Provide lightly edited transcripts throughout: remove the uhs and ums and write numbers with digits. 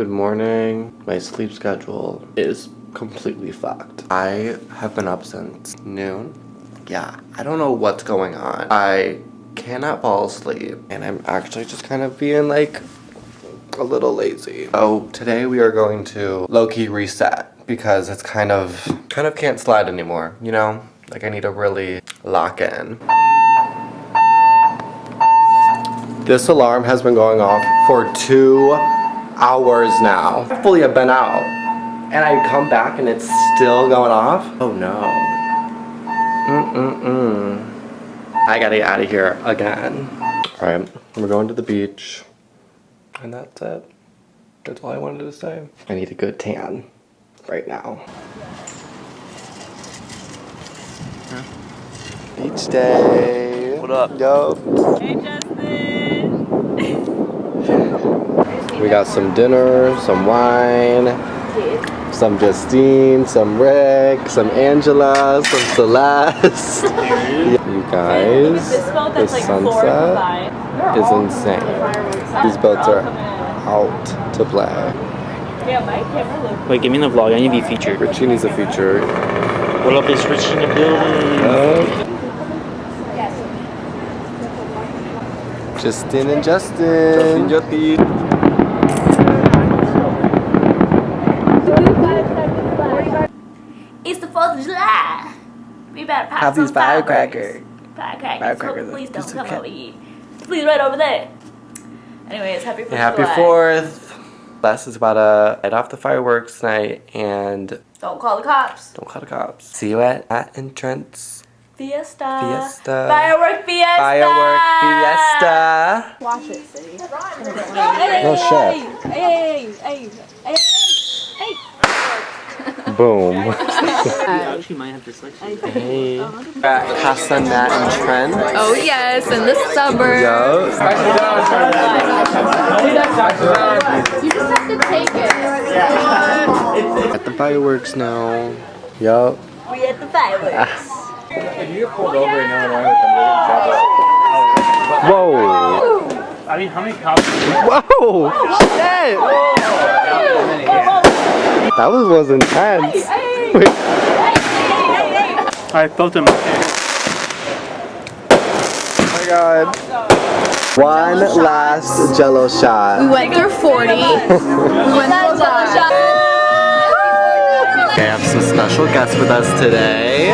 Good morning. My sleep schedule is completely fucked. I have been up since noon. Yeah, I don't know what's going on. I cannot fall asleep, and I'm actually just kind of being like a little lazy. So today we are going to low-key reset because it's kind of can't slide anymore, you know? Like I need to really lock in. This alarm has been going off for 2 hours now. Hopefully I've been out. And I come back and it's still going off? Oh no. I gotta get out of here again. Alright, we're going to the beach. And that's it. That's all I wanted to say. I need a good tan right now. Beach day. What up? Yo. Hey, Justin. We got some dinner, some wine, some Justine, some Rick, some Angela, some Celeste. You guys, the sunset is insane. These boats are out to play. Wait, give me the vlog. I need to be featured. Richie needs a feature. What up, is Richie in the building? Justin and Justin. It's the 4th of July. We better pop Have some these firecrackers. Firecrackers. Please don't come over here. Please, right over there. Anyways, happy 4th of July. Happy 4th. Les is about to light off the fireworks tonight and Don't call the cops. don't call the cops. See you at entrance. Fiesta. Firework fiesta. Firework fiesta. Watch it, city. No shit. Hey. Boom. You actually might have dyslexia. Hey. At Casa Nat and Trent. Oh yes, in the suburbs. Yo. You just have to take it. At the fireworks now. Yup. We at the fireworks. If you get pulled over and no one with them, Whoa. I mean, how many cops? Whoa. Shit. That was intense. Wait. I felt him. Oh my god. One last Jello shot. We went through 40. We went through that. I have some special guests with us today.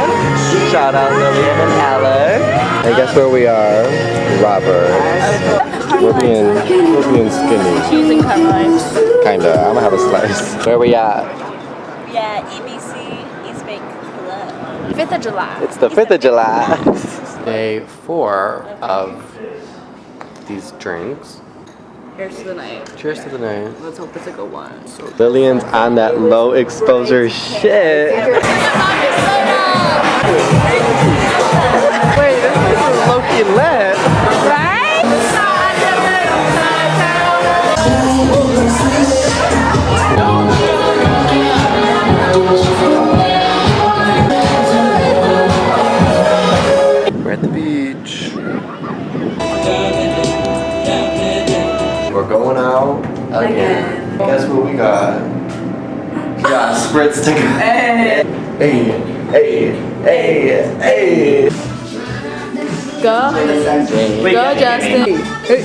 Shout out Lillian and Alec. I guess where we are, Roberts. We're being skinny. Cheese and Carmelite. Kinda. I'm gonna have a slice. Where we at? Yeah, EBC East Bank Club. 5th of July. It's the 5th of July. Day 4 of these drinks. Here's to the night. Cheers to the night. Let's hope it's a good one. Lillian's on that low exposure shit. Wait, this is low-key lit. Right? We're at the beach. We're going out again. Guess what we got? We got spritz to go. Hey, hey. Go. Go, Justin. Hey.